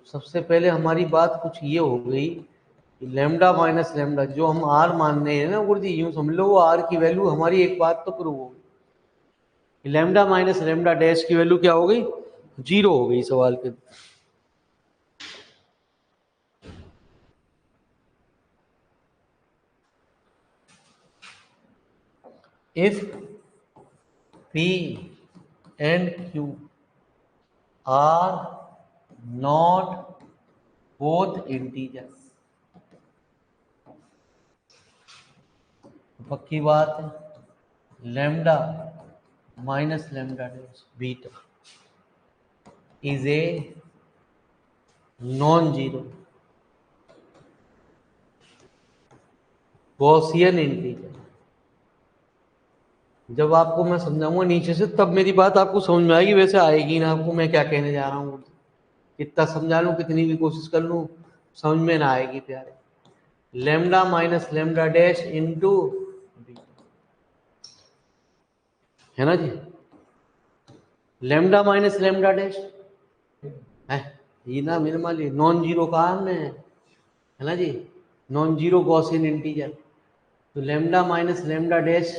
Speaker 1: सबसे पहले हमारी बात कुछ ये हो गई कि लैम्डा माइनस लैम्डा जो हम आर मान रहे हैं ना गुरुजी, यूं समझ लो वो आर की वैल्यू हमारी एक बात तो प्रूव हो गई, लैम्डा माइनस लैम्डा डैश की वैल्यू क्या हो गई, 0 हो गई सवाल के। If P and Q are not both integers, पक्की बात है, lambda minus lambda dash beta is a non zero Gaussian integer. जब आपको मैं समझाऊंगा नीचे से तब मेरी बात आपको समझ में आएगी, वैसे आएगी ना आपको मैं क्या कहने जा रहा हूँ, कितना समझा लूँ कितनी भी कोशिश कर लूँ समझ में ना आएगी प्यारे। Lambda minus lambda dash into है ना जी, लैम्डा माइनस लैम्डा डैश है ये ना मेरे मान ली नॉन जीरो कहा हमने है ना जी, नॉन जीरो गॉसियन इंटीजर। तो लैम्डा माइनस लैम्डा डैश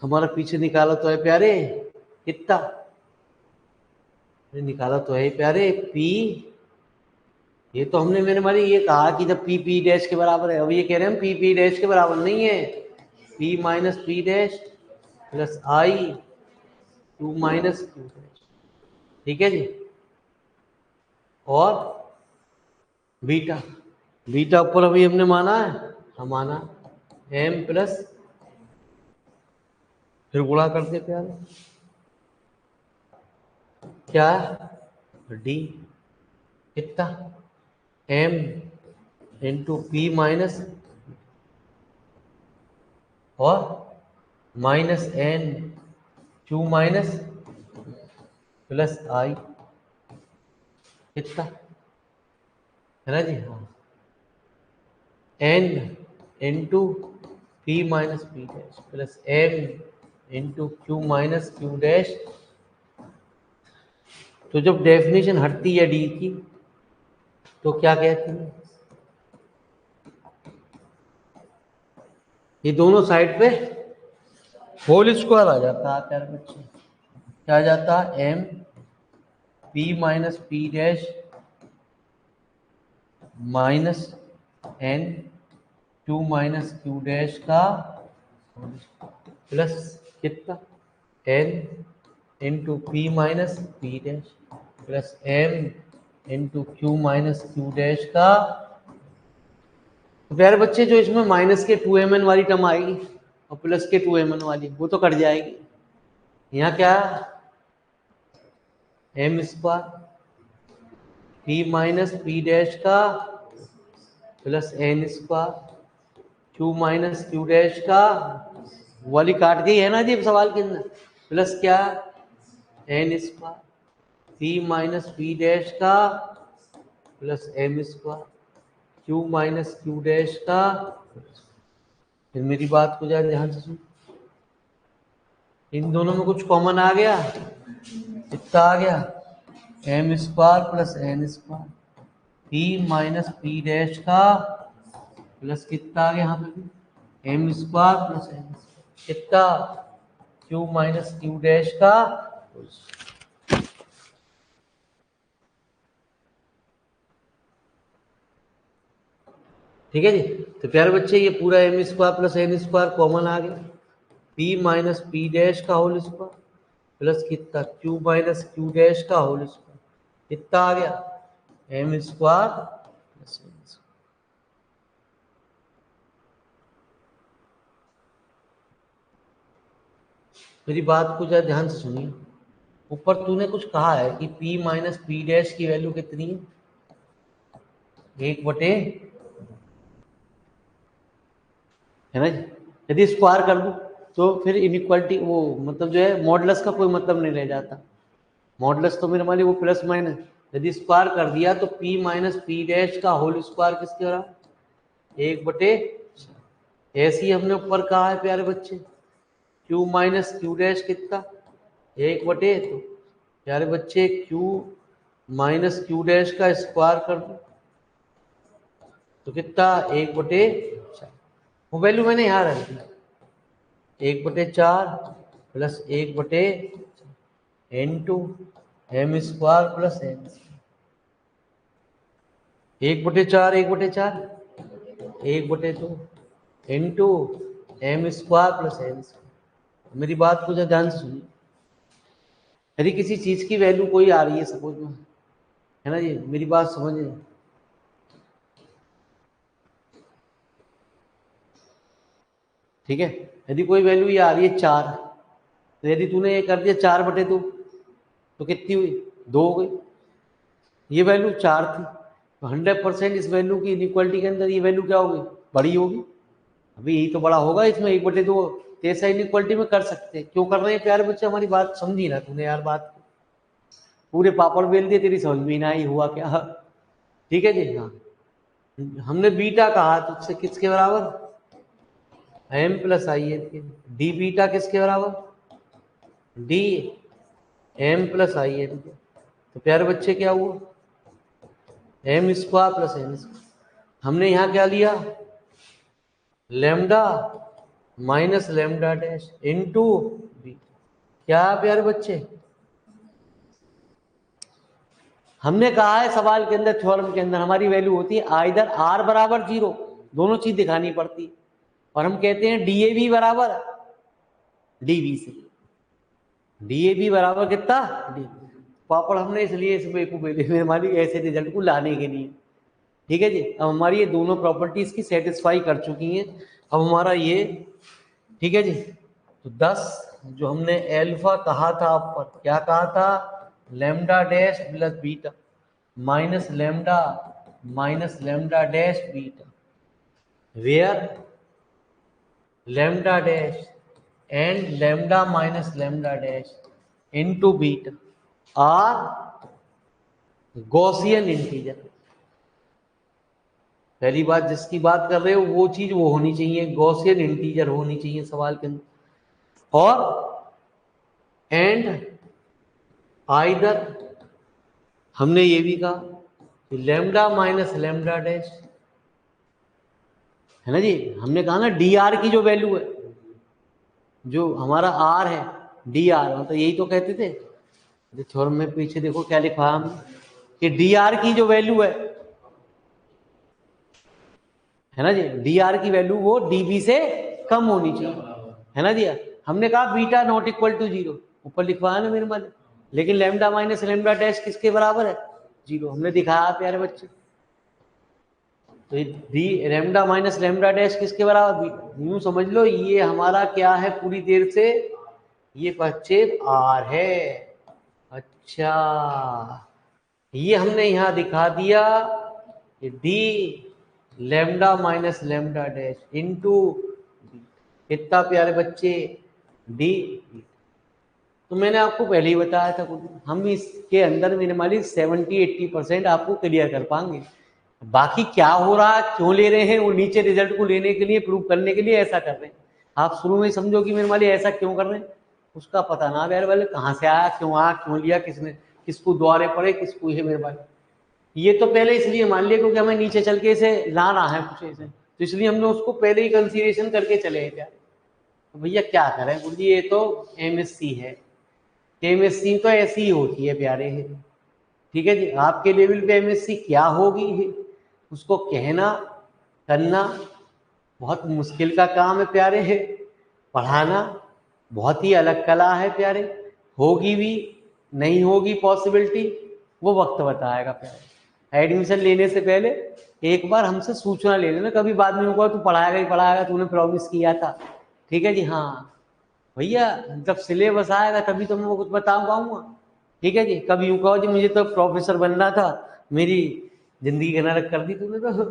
Speaker 1: हमारा पीछे निकाला तो है प्यारे कितना, निकाला तो है प्यारे पी, ये तो हमने मेरे मारी ये कहा कि जब पी पी डैश के बराबर है, अब ये कह रहे हैं हम पी पी डैश के बराबर नहीं है, p minus P dash plus i two minus Q dash, ठीक है जी। और बीटा, बीटा ऊपर अभी हमने माना है, हम माना एम प्लस, फिर गुणा करते प्यारे क्या डी कितना एम इंटू पी माइनस और minus N Q minus plus I कितना है ना जी, हाँ N into P minus P dash plus M into Q minus Q dash. तो जब डेफिनेशन हटती है डी की तो क्या कहती है, ये दोनों साइड पे होल स्क्वायर आ जाता है प्यारे बच्चे, क्या आ जाता है m p minus P dash minus N Q minus Q dash का प्लस कितना n into P minus P dash plus M into Q minus Q dash का। तो प्यारे बच्चे जो इसमें माइनस के 2mn वाली टर्म आएगी और प्लस के 2mn वाली वो तो कट जाएगी, यहाँ क्या M square P minus P dash का plus N square Q minus Q dash का, वाली काट गई है ना जी सवाल के अंदर, प्लस क्या N square P minus P dash का plus M square Q minus Q dash का। फिर मेरी बात को जरा ध्यान से सुन, इन दोनों में कुछ कॉमन आ गया, कितना आ गया M square plus N square P minus P dash का प्लस कितना आ गया यहाँ पे M square plus N square कितना क्यू माइनस क्यू डैश का। ठीक है जी, तो प्यारे बच्चे ये पूरा M square plus N square common आ गया, पी माइनस पी डैश का होल स्क्वायर प्लस कितना क्यू माइनस क्यू डैश का होल स्क्वायर कितना आ गया M square plus N square. मेरी बात को जरा ध्यान से सुनिए, ऊपर तूने कुछ कहा है कि p माइनस पी डैश की वैल्यू कितनी है, 1/, है ना जी। यदि स्क्वायर कर दूं तो फिर इनइक्वालिटी वो मतलब जो है मॉडुलस का कोई मतलब नहीं रह जाता, मॉडुलस तो मेरे मान ली वो प्लस माइनस, यदि स्क्वायर कर दिया तो p माइनस पी डैश का होल स्क्वायर किसके बराबर 1/। ऐसे ही हमने ऊपर कहा है प्यारे बच्चे, क्यू माइनस क्यू डैश कितना, 1 बटे, तो प्यारे बच्चे क्यू माइनस क्यू डैश का स्क्वायर कर दो तो कितना, 1/4। वो वैल्यू मैंने यहाँ रख दी, 1/4 plus 1/n/m² plus n। 1/4 1/4 1/2 m² plus n। मेरी बात को ध्यान से सुनिए। यदि किसी चीज की वैल्यू कोई आ रही है सपोज में, है ना जी, मेरी बात समझिए। ठीक है, यदि कोई वैल्यू ये आ रही है 4, तो यदि तूने ये कर दिया 4/2 तो कितनी हुई, 2 हो गई। ये वैल्यू 4 थी, तो 100% इस वैल्यू की इनइक्वालिटी के अंदर ये वैल्यू क्या होगी, बड़ी होगी। अभी यही तो बड़ा होगा इसमें 1/2। ऐसा इनइक्वालिटी में कर सकते हैं, क्यों कर रहे हैं प्यारे बच्चे, हमारी बात समझी ना तूने यार, बात पूरे पापड़ बेल दिए, तेरी समझ में ना ही हुआ क्या। ठीक है जी, हाँ हमने बीटा कहा तो उससे किसके बराबर, m प्लस आई है, डी बीटा किसके बराबर, डी m प्लस आई है। तो प्यारे बच्चे क्या हुआ, m² प्लस n। हमने यहाँ क्या लिया, lambda minus lambda dash into b. क्या प्यारे बच्चे, हमने कहा है सवाल के अंदर, थ्योरम के अंदर हमारी वैल्यू होती है आइदर r बराबर 0, दोनों चीज दिखानी पड़ती है, और हम कहते हैं DAB बराबर DB से। DAB बराबर कितना, डी। पापड़ हमने इसलिए इस हमारी ऐसे रिजल्ट को लाने के लिए। ठीक है जी, अब हमारी ये दोनों प्रॉपर्टीज की सेटिस्फाई कर चुकी हैं। अब हमारा ये, ठीक है जी, तो 10 जो हमने एल्फा कहा था ऊपर, क्या कहा था, lambda dash plus beta minus lambda dash beta, where lambda dash and lambda minus lambda dash into beta are Gaussian integer. पहली बात जिसकी बात कर रहे हो वो चीज वो होनी चाहिए, गॉसियन इंटीजर होनी चाहिए सवाल के अंदर। और एंड आइदर, हमने ये भी कहा कि लेमडा माइनस लेमडा डैश, है ना जी, हमने कहा ना डी आर की जो वैल्यू है, जो हमारा आर है, डी आर मतलब यही तो कहते थे थ्योरम में, पीछे देखो क्या लिखा हमने कि डी आर की जो वैल्यू है ना जी, डी आर की वैल्यू वो डीबी से कम होनी चाहिए, है ना जी। हमने कहा बीटा नॉट इक्वल टू 0, ऊपर लिखवाया ना मेरे मन, लेकिन लेमडा माइनस लेमडा डैश किसके बराबर है, 0। हमने दिखाया प्यारे बच्चे, तो D lambda minus lambda dash किसके बराबर, बीटा। यूं समझ लो ये हमारा क्या है, पूरी देर से ये बच्चे आर है। अच्छा, ये हमने यहां दिखा दिया कि D lambda minus lambda dash into कितना प्यारे बच्चे, डी। तो मैंने आपको पहले ही बताया था, हम इसके अंदर मेरे मालिक 70-80% आपको क्लियर कर पाएंगे। बाकी क्या हो रहा है, क्यों ले रहे हैं, वो नीचे रिजल्ट को लेने के लिए, प्रूव करने के लिए ऐसा कर रहे हैं। आप शुरू में समझो कि मेरे मालिक ऐसा क्यों कर रहे हैं, उसका पता ना यार वाले कहाँ से आया, क्यों लिया, किसने, किसको द्वारे पड़े, किसको ये मेरे मालिक। ये तो पहले इसलिए मान लिया क्योंकि हमें नीचे चल के इसे लाना है कुछ ऐसे, तो इसलिए हमने उसको पहले ही कंसीडरेशन करके चले हैं क्या। तो भैया क्या करें गुरु जी, ये तो MSc है, MSc तो ऐसी ही होती है प्यारे है। ठीक है जी, आपके लेवल पे MSc क्या होगी है, उसको कहना करना बहुत मुश्किल का काम है प्यारे है, पढ़ाना बहुत ही अलग कला है प्यारे। होगी भी नहीं होगी पॉसिबिलिटी, वो वक्त बताएगा प्यारे। एडमिशन लेने से पहले एक बार हमसे सूचना ले लेना, कभी बाद में होगा तू पढ़ाएगा ही पढ़ाएगा, तूने प्रॉमिस किया था। ठीक है जी, हाँ भैया, जब सिलेबस आएगा तभी तो मैं वो कुछ बता पाऊंगा। ठीक है जी, कभी यूं कहो जी मुझे तो प्रोफेसर बनना था, मेरी जिंदगी का नरक कर दी तूने तो।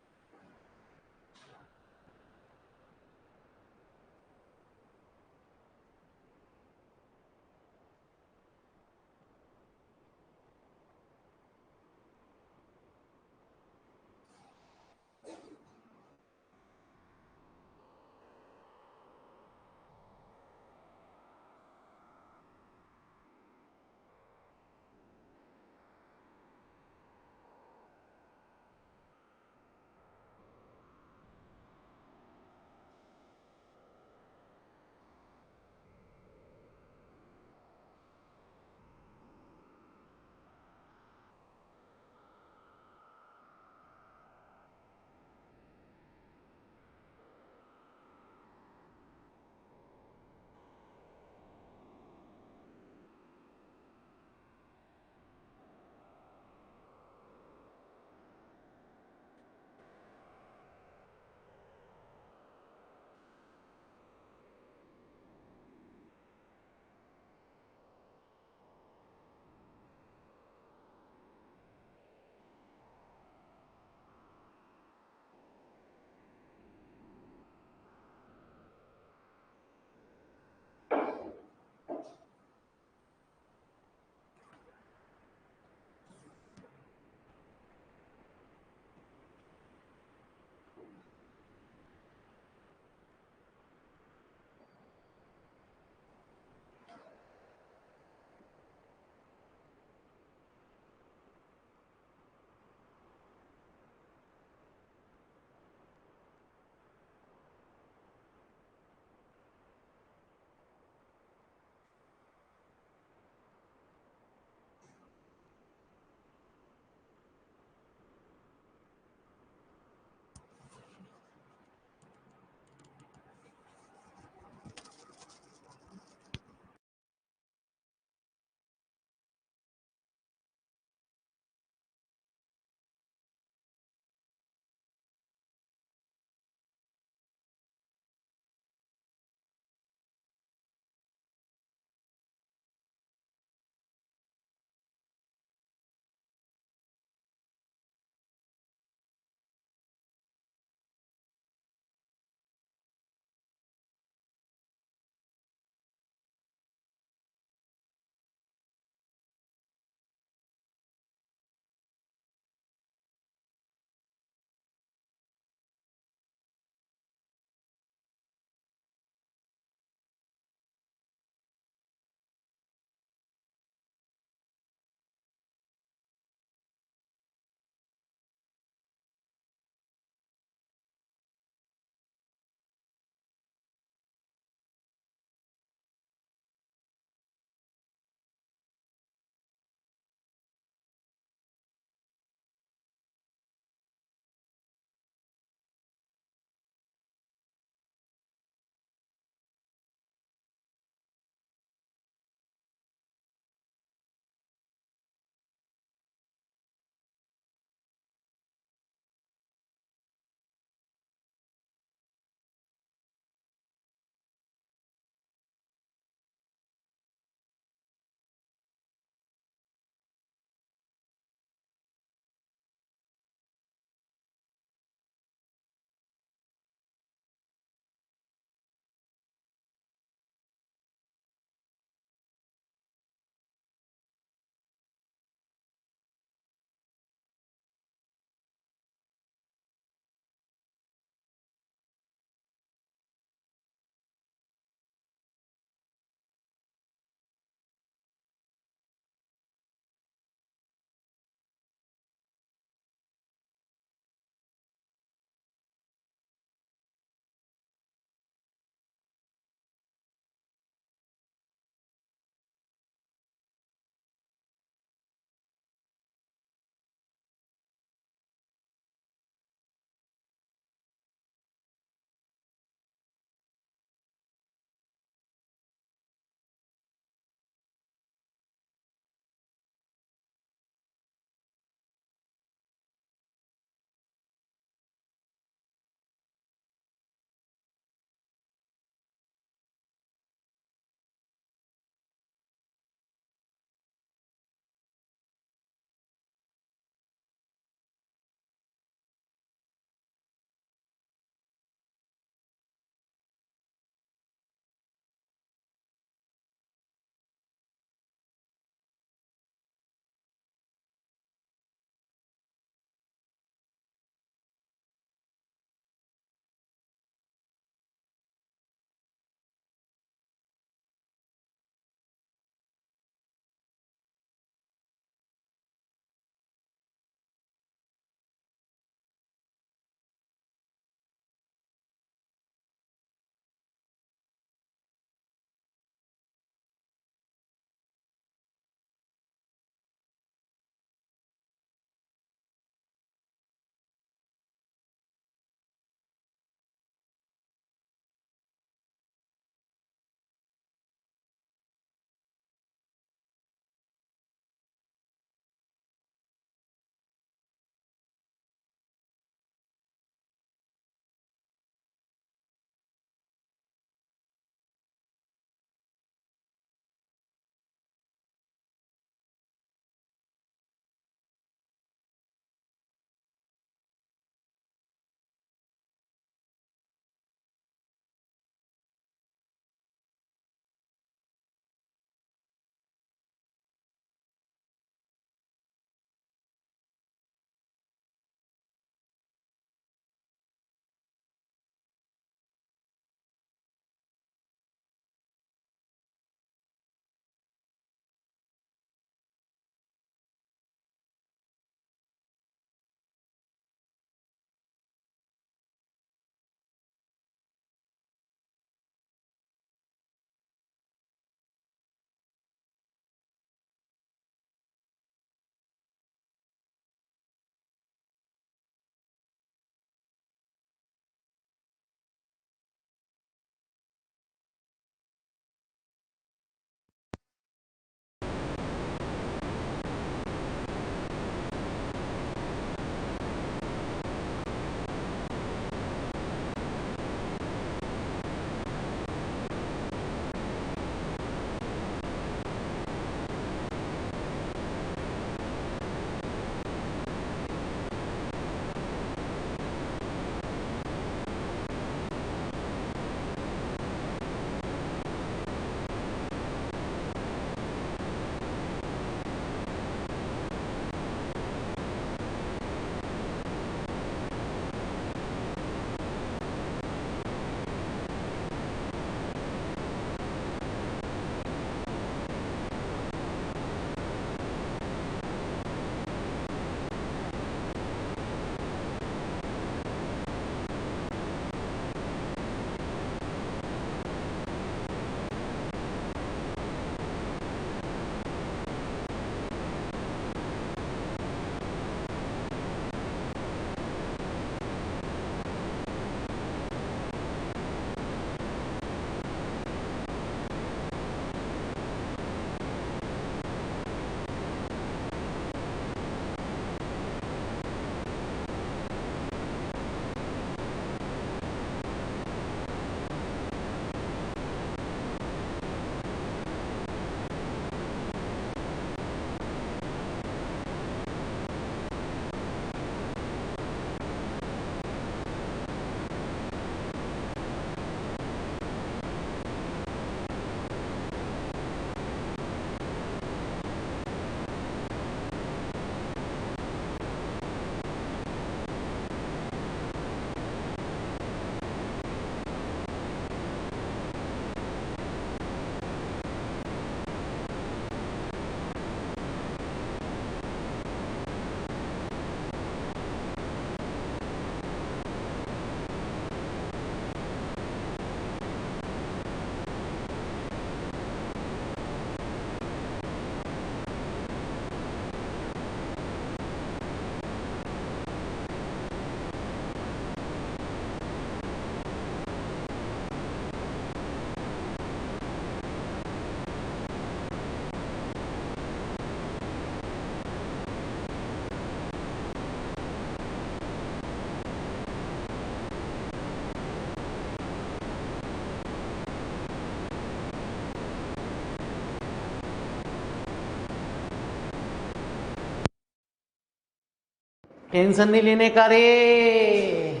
Speaker 1: टेंशन नहीं लेने का रे,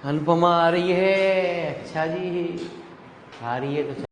Speaker 1: अनुपमा आ रही है। अच्छा जी, आ रही है तो